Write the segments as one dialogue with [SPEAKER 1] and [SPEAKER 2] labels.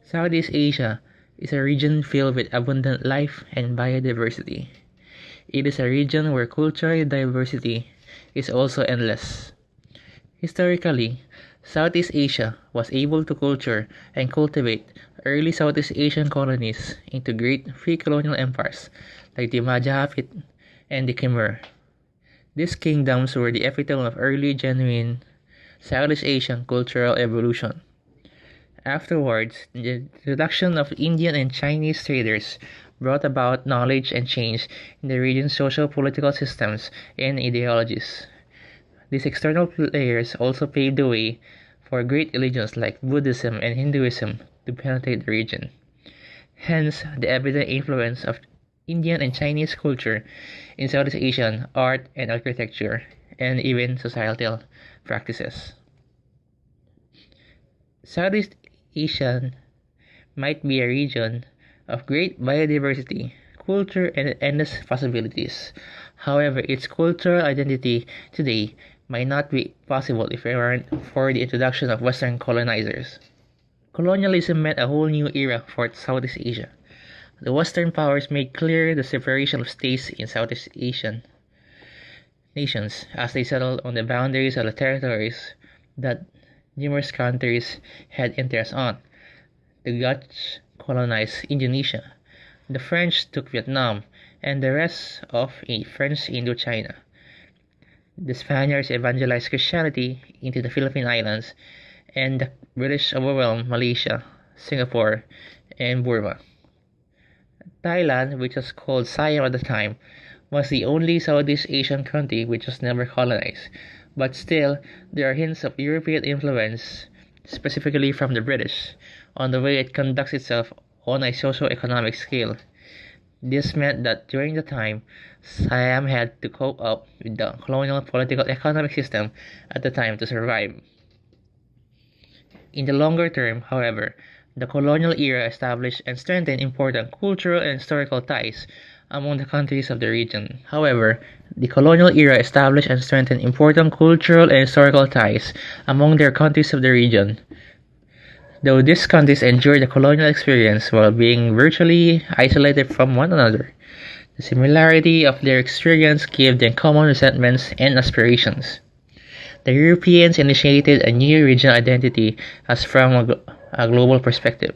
[SPEAKER 1] Southeast Asia is a region filled with abundant life and biodiversity. It is a region where cultural diversity is also endless. Historically, Southeast Asia was able to culture and cultivate early Southeast Asian colonies into great free colonial empires like the Majapahit and the Khmer. These kingdoms were the epitome of early genuine Southeast Asian cultural evolution. Afterwards, the introduction of Indian and Chinese traders brought about knowledge and change in the region's socio-political systems and ideologies. These external players also paved the way for great religions like Buddhism and Hinduism to penetrate the region. Hence, the evident influence of Indian and Chinese culture in Southeast Asian art and architecture, and even societal practices. Southeast Asia might be a region of great biodiversity, culture, and endless possibilities. However, its cultural identity today might not be possible if it weren't for the introduction of Western colonizers. Colonialism meant a whole new era for Southeast Asia. The Western powers made clear the separation of states in Southeast Asian nations as they settled on the boundaries of the territories that numerous countries had interest on. The Dutch colonized Indonesia, the French took Vietnam, and the rest of French Indochina. The Spaniards evangelized Christianity into the Philippine Islands, and the British overwhelmed Malaysia, Singapore, and Burma. Thailand, which was called Siam at the time, was the only Southeast Asian country which was never colonized, but still there are hints of European influence, specifically from the British, on the way it conducts itself on a socio-economic scale. This meant that during the time, Siam had to cope up with the colonial political economic system at the time to survive. In the longer term, however, the colonial era established and strengthened important cultural and historical ties among the countries of the region. However, the colonial era established and strengthened important cultural and historical ties among their countries of the region. Though these countries endured the colonial experience while being virtually isolated from one another, the similarity of their experience gave them common resentments and aspirations. The Europeans initiated a new regional identity as from a global perspective.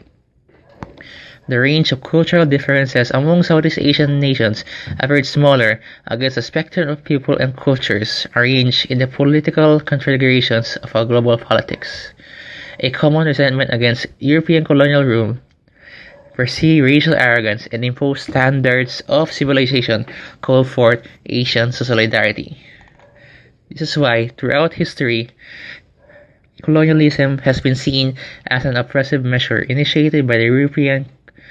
[SPEAKER 1] The range of cultural differences among Southeast Asian nations appeared smaller against the spectrum of people and cultures arranged in the political configurations of our global politics. A common resentment against European colonial rule, perceived racial arrogance, and imposed standards of civilization called forth Asian solidarity. This is why, throughout history, colonialism has been seen as an oppressive measure initiated by the European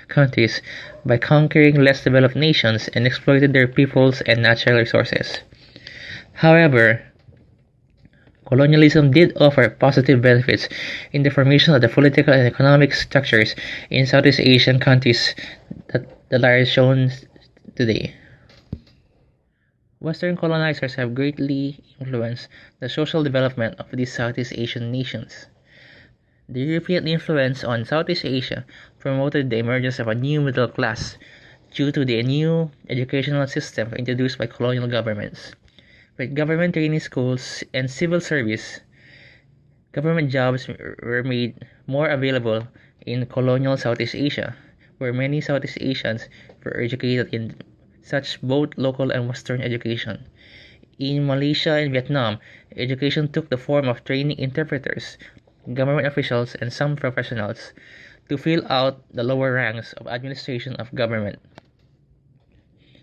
[SPEAKER 1] countries by conquering less developed nations and exploited their peoples and natural resources. However, colonialism did offer positive benefits in the formation of the political and economic structures in Southeast Asian countries that are shown today. Western colonizers have greatly influenced the social development of these Southeast Asian nations. The European influence on Southeast Asia promoted the emergence of a new middle class due to the new educational system introduced by colonial governments. With government training schools and civil service, government jobs were made more available in colonial Southeast Asia, where many Southeast Asians were educated in such both local and Western education. In Malaysia and Vietnam, education took the form of training interpreters, government officials, and some professionals to fill out the lower ranks of administration of government.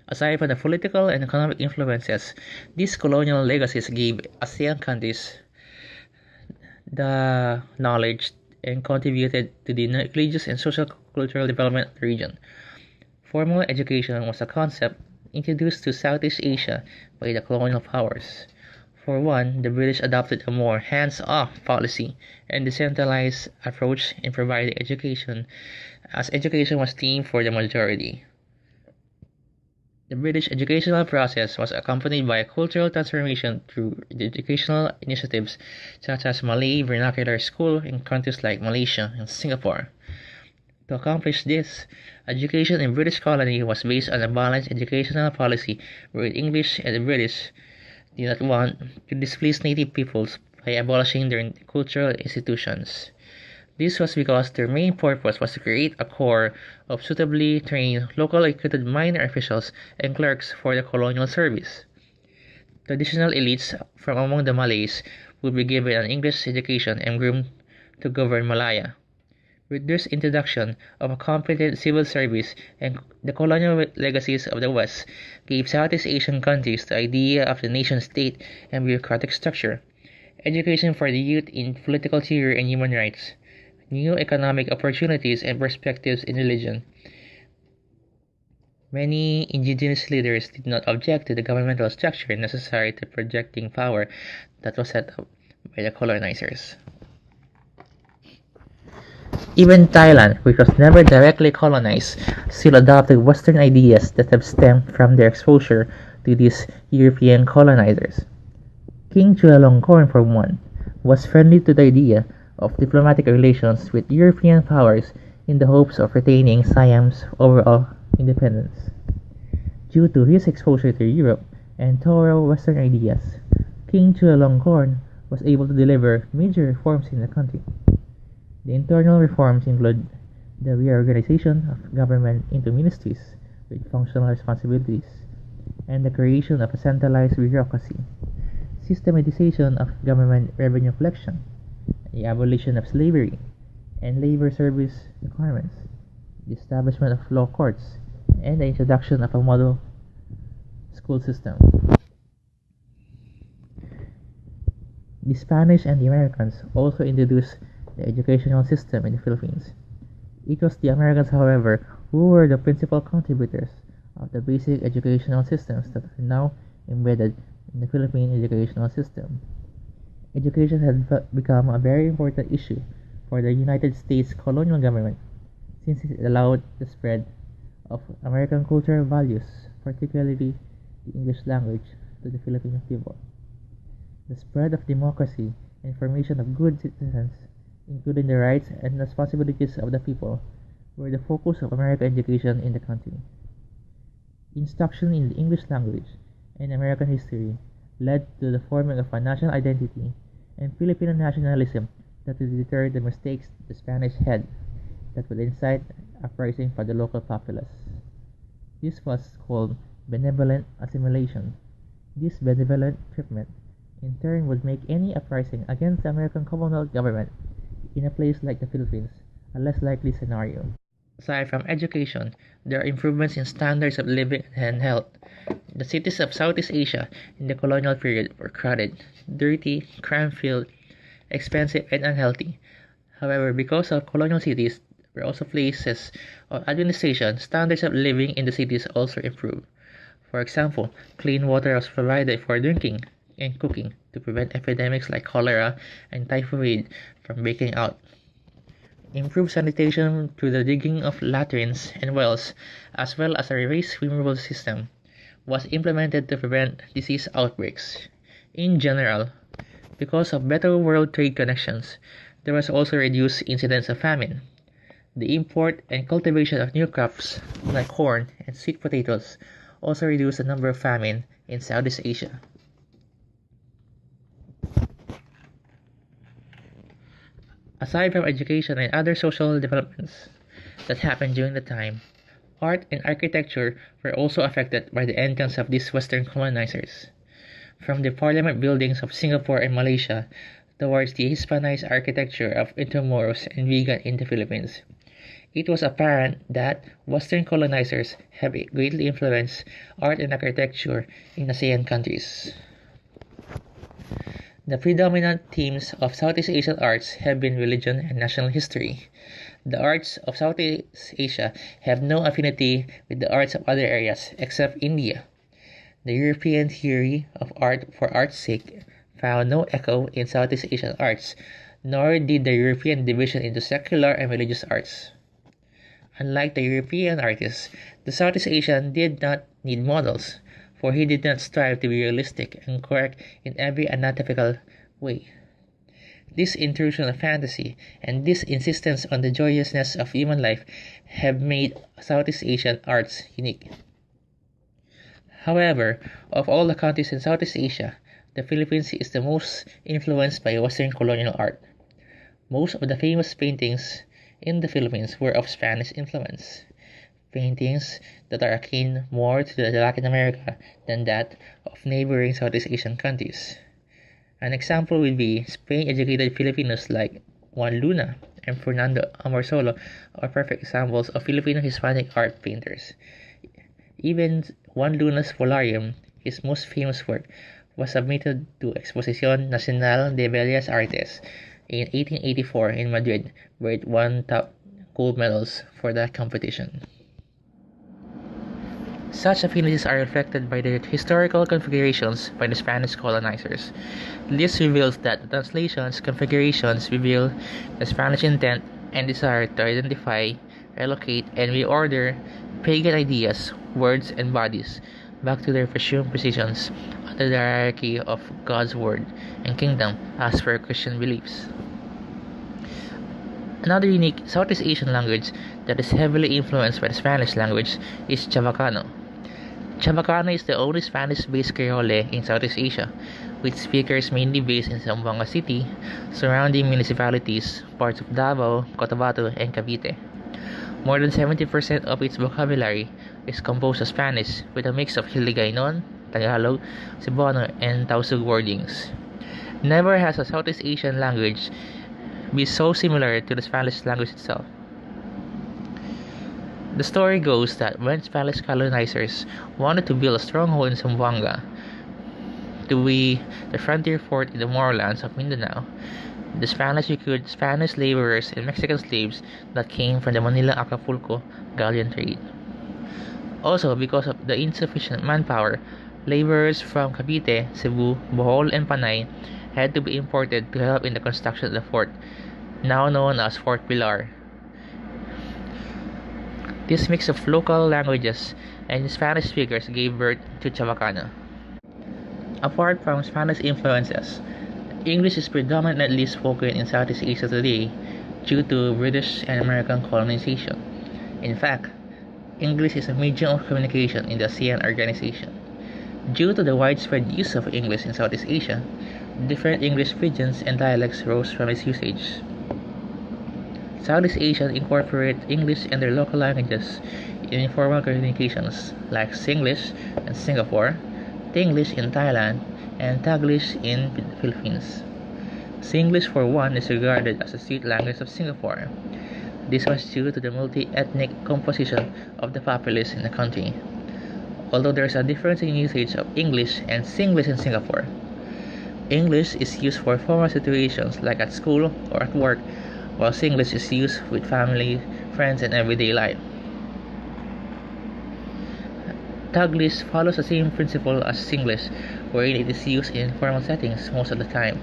[SPEAKER 1] Aside from the political and economic influences, these colonial legacies gave ASEAN countries the knowledge and contributed to the religious and social cultural development of the region. Formal education was a concept introduced to Southeast Asia by the colonial powers. For one, the British adopted a more hands-off policy and decentralized approach in providing education, as education was deemed for the majority. The British educational process was accompanied by a cultural transformation through educational initiatives such as Malay Vernacular School in countries like Malaysia and Singapore. To accomplish this, education in British colony was based on a balanced educational policy where English and the British did not want to displease native peoples by abolishing their cultural institutions. This was because their main purpose was to create a corps of suitably trained, locally recruited minor officials and clerks for the colonial service. Traditional elites from among the Malays would be given an English education and groomed to govern Malaya. With this introduction of a competent civil service and the colonial legacies of the West gave Southeast Asian countries the idea of the nation-state and bureaucratic structure, education for the youth in political theory and human rights, new economic opportunities and perspectives in religion. Many indigenous leaders did not object to the governmental structure necessary to projecting power that was set up by the colonizers. Even Thailand, which was never directly colonized, still adopted Western ideas that have stemmed from their exposure to these European colonizers. King Chulalongkorn, for one, was friendly to the idea of diplomatic relations with European powers in the hopes of retaining Siam's overall independence. Due to his exposure to Europe and thorough Western ideas, King Chulalongkorn was able to deliver major reforms in the country. The internal reforms include the reorganization of government into ministries with functional responsibilities, and the creation of a centralized bureaucracy, systematization of government revenue collection, the abolition of slavery and labor service requirements, the establishment of law courts, and the introduction of a model school system. The Spanish and the Americans also introduced the educational system in the Philippines. It was the Americans, however, who were the principal contributors of the basic educational systems that are now embedded in the Philippine educational system. Education had become a very important issue for the United States colonial government since it allowed the spread of American cultural values, particularly the English language, to the Filipino people. The spread of democracy and formation of good citizens, including the rights and responsibilities of the people, were the focus of American education in the country. Instruction in the English language and American history led to the forming of a national identity and Filipino nationalism that would deter the mistakes the Spanish had that would incite uprising for the local populace. This was called benevolent assimilation. This benevolent treatment in turn would make any uprising against the American Commonwealth government in a place like the Philippines a less likely scenario. Aside from education, there are improvements in standards of living and health. The cities of Southeast Asia in the colonial period were crowded, dirty, crime-filled, expensive, and unhealthy. However, because of colonial cities were also places of administration, standards of living in the cities also improved. For example, clean water was provided for drinking and cooking to prevent epidemics like cholera and typhoid from breaking out. Improved sanitation through the digging of latrines and wells, as well as a waste removal system, was implemented to prevent disease outbreaks. In general, because of better world trade connections, there was also reduced incidence of famine. The import and cultivation of new crops like corn and sweet potatoes also reduced the number of famine in Southeast Asia. Aside from education and other social developments that happened during the time, art and architecture were also affected by the entrance of these Western colonizers. From the parliament buildings of Singapore and Malaysia towards the Hispanized architecture of Intramuros and Vigan in the Philippines, it was apparent that Western colonizers have greatly influenced art and architecture in ASEAN countries. The predominant themes of Southeast Asian arts have been religion and national history. The arts of Southeast Asia have no affinity with the arts of other areas except India. The European theory of art for art's sake found no echo in Southeast Asian arts, nor did the European division into secular and religious arts. Unlike the European artists, the Southeast Asian did not need models, for he did not strive to be realistic and correct in every anatomical way. This intrusion of fantasy and this insistence on the joyousness of human life have made Southeast Asian arts unique. However, of all the countries in Southeast Asia, the Philippines is the most influenced by Western colonial art. Most of the famous paintings in the Philippines were of Spanish influence, paintings that are akin more to the Latin America than that of neighboring Southeast Asian countries. An example would be Spain-educated Filipinos like Juan Luna and Fernando Amorsolo are perfect examples of Filipino Hispanic art painters. Even Juan Luna's Polarium, his most famous work, was submitted to Exposición Nacional de Bellas Artes in 1884 in Madrid, where it won top gold medals for that competition. Such affinities are reflected by the historical configurations by the Spanish colonizers. This reveals that the translations configurations reveal the Spanish intent and desire to identify, relocate, and reorder pagan ideas, words, and bodies back to their presumed positions under the hierarchy of God's word and kingdom as per Christian beliefs. Another unique Southeast Asian language that is heavily influenced by the Spanish language is Chavacano. Chavacano is the only Spanish-based Creole in Southeast Asia, with speakers mainly based in Zamboanga City, surrounding municipalities, parts of Davao, Cotabato, and Cavite. More than 70% of its vocabulary is composed of Spanish, with a mix of Hiligaynon, Tagalog, Cebuano, and Tausug wordings. Never has a Southeast Asian language been so similar to the Spanish language itself. The story goes that when Spanish colonizers wanted to build a stronghold in Zamboanga, to be the frontier fort in the moorlands of Mindanao, the Spanish recruited Spanish laborers and Mexican slaves that came from the Manila-Acapulco galleon trade. Also, because of the insufficient manpower, laborers from Cavite, Cebu, Bohol, and Panay had to be imported to help in the construction of the fort, now known as Fort Pilar. This mix of local languages and Spanish speakers gave birth to Chavacano. Apart from Spanish influences, English is predominantly spoken in Southeast Asia today due to British and American colonization. In fact, English is a medium of communication in the ASEAN organization. Due to the widespread use of English in Southeast Asia, different English regions and dialects rose from its usage. Southeast Asians incorporate English and their local languages in informal communications like Singlish in Singapore, Tinglish in Thailand, and Taglish in the Philippines. Singlish, for one, is regarded as the state language of Singapore. This was due to the multi-ethnic composition of the populace in the country. Although there is a difference in usage of English and Singlish in Singapore, English is used for formal situations like at school or at work, while Singlish is used with family, friends, and everyday life. Taglish follows the same principle as Singlish, wherein it is used in formal settings most of the time.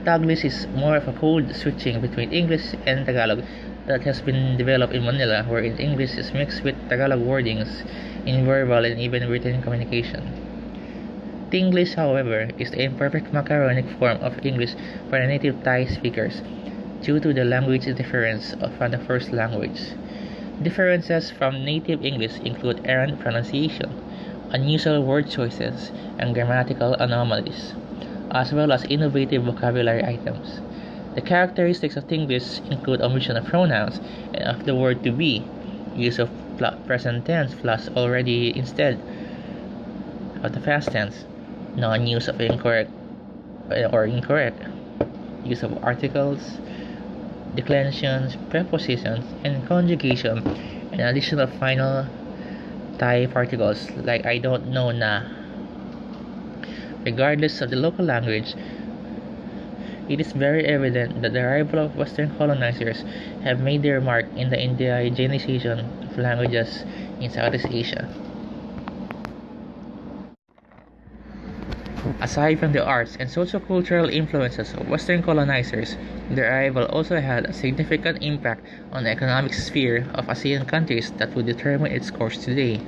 [SPEAKER 1] Taglish is more of a code switching between English and Tagalog that has been developed in Manila, wherein English is mixed with Tagalog wordings in verbal and even written communication. Tinglish, however, is the imperfect macaronic form of English for the native Thai speakers, due to the language difference from the first language. Differences from native English include errant pronunciation, unusual word choices, and grammatical anomalies, as well as innovative vocabulary items. The characteristics of Tinglish include omission of pronouns and of the word to be, use of present tense plus already instead of the past tense, non-use of incorrect, use of articles, declensions, prepositions, and conjugation, and addition of final Thai particles like I don't know na. Regardless of the local language, it is very evident that the arrival of Western colonizers have made their mark in the indigenization of languages in Southeast Asia. Aside from the arts and sociocultural influences of Western colonizers, their arrival also had a significant impact on the economic sphere of ASEAN countries that would determine its course today.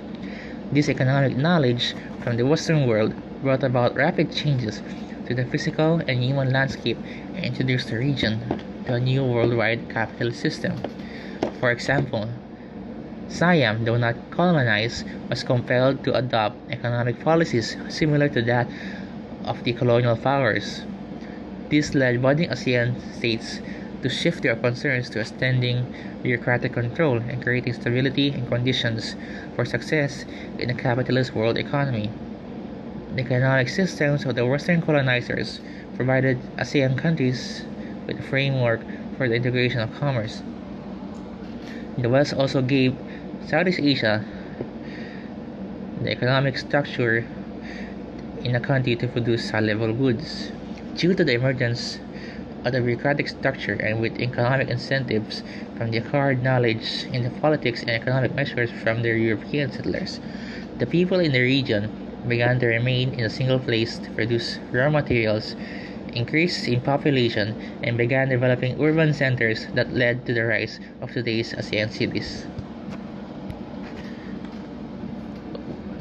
[SPEAKER 1] This economic knowledge from the Western world brought about rapid changes to the physical and human landscape and introduced the region to a new worldwide capitalist system. For example, Siam, though not colonized, was compelled to adopt economic policies similar to that of the colonial powers. This led budding ASEAN states to shift their concerns to extending bureaucratic control and creating stability and conditions for success in a capitalist world economy. The economic systems of the Western colonizers provided ASEAN countries with a framework for the integration of commerce. The West also gave Southeast Asia the economic structure in a country to produce high-level goods. Due to the emergence of the bureaucratic structure and with economic incentives from the acquired knowledge in the politics and economic measures from the European settlers, the people in the region began to remain in a single place to produce raw materials, increased in population, and began developing urban centers that led to the rise of today's ASEAN cities.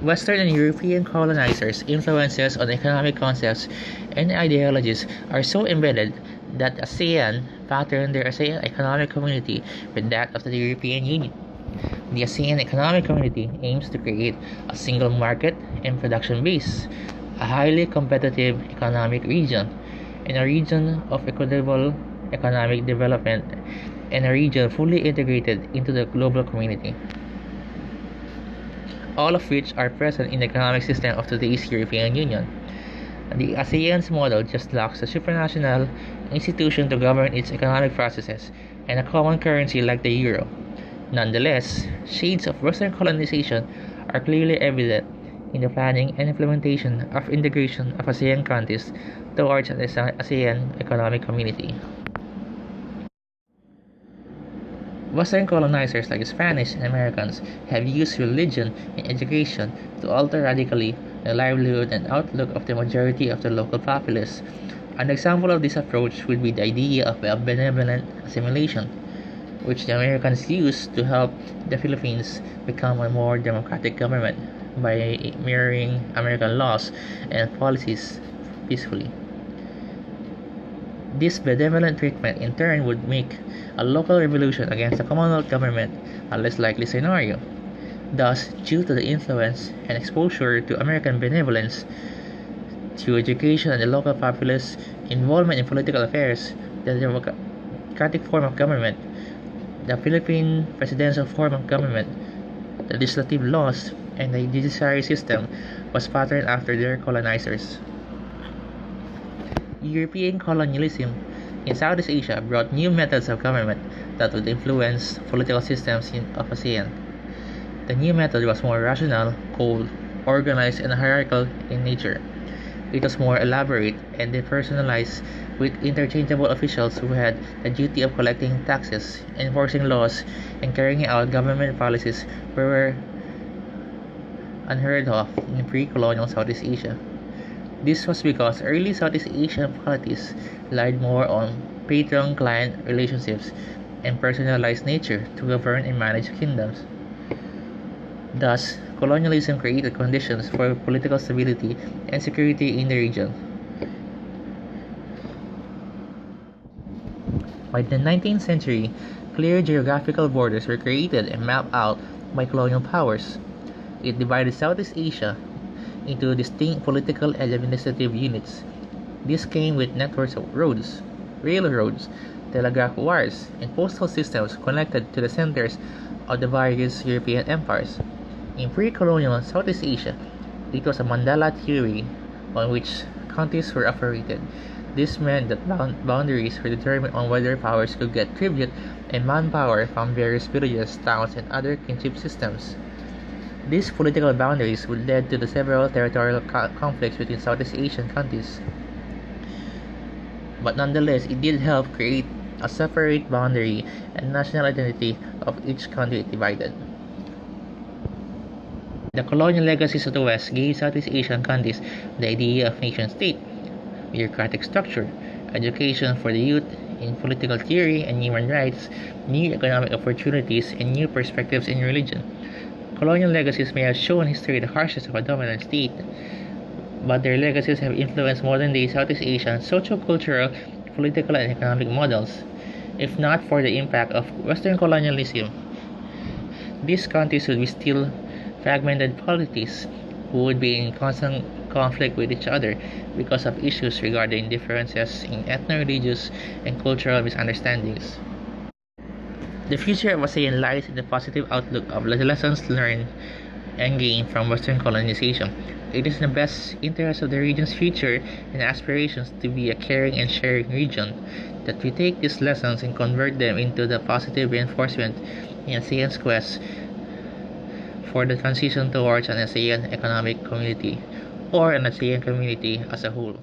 [SPEAKER 1] Western and European colonizers' influences on economic concepts and ideologies are so embedded that ASEAN patterned their ASEAN economic community with that of the European Union. The ASEAN economic community aims to create a single market and production base, a highly competitive economic region, and a region of equitable economic development, and a region fully integrated into the global community, all of which are present in the economic system of today's European Union. The ASEAN's model just lacks a supranational institution to govern its economic processes and a common currency like the euro. Nonetheless, shades of Western colonization are clearly evident in the planning and implementation of integration of ASEAN countries towards an ASEAN economic community. Western colonizers like Spanish and Americans have used religion and education to alter radically the livelihood and outlook of the majority of the local populace. An example of this approach would be the idea of a benevolent assimilation, which the Americans used to help the Philippines become a more democratic government by mirroring American laws and policies peacefully. This benevolent treatment in turn would make a local revolution against the Commonwealth government a less likely scenario. Thus, due to the influence and exposure to American benevolence, to education and the local populace, involvement in political affairs, the democratic form of government, the Philippine presidential form of government, the legislative laws, and the judiciary system was patterned after their colonizers. European colonialism in Southeast Asia brought new methods of government that would influence political systems of ASEAN. The new method was more rational, cold, organized, and hierarchical in nature. It was more elaborate and depersonalized, with interchangeable officials who had the duty of collecting taxes, enforcing laws, and carrying out government policies were unheard of in pre-colonial Southeast Asia. This was because early Southeast Asian polities relied more on patron-client relationships and personalized nature to govern and manage kingdoms. Thus, colonialism created conditions for political stability and security in the region. By the 19th century, clear geographical borders were created and mapped out by colonial powers. It divided Southeast Asia into distinct political and administrative units. This came with networks of roads, railroads, telegraph wires, and postal systems connected to the centers of the various European empires. In pre-colonial Southeast Asia, it was a mandala theory on which countries were operated. This meant that boundaries were determined on whether powers could get tribute and manpower from various villages, towns, and other kinship systems. These political boundaries would lead to the several territorial conflicts between Southeast Asian countries. But nonetheless, it did help create a separate boundary and national identity of each country it divided. The colonial legacies of the West gave Southeast Asian countries the idea of nation-state, bureaucratic structure, education for the youth in political theory and human rights, new economic opportunities, and new perspectives in religion. Colonial legacies may have shown history the harshness of a dominant state, but their legacies have influenced modern-day Southeast Asian socio-cultural, political, and economic models. If not for the impact of Western colonialism, these countries would be still fragmented polities who would be in constant conflict with each other because of issues regarding differences in ethno-religious and cultural misunderstandings. The future of ASEAN lies in the positive outlook of the lessons learned and gained from Western colonization. It is in the best interest of the region's future and aspirations to be a caring and sharing region that we take these lessons and convert them into the positive reinforcement in ASEAN's quest for the transition towards an ASEAN economic community or an ASEAN community as a whole.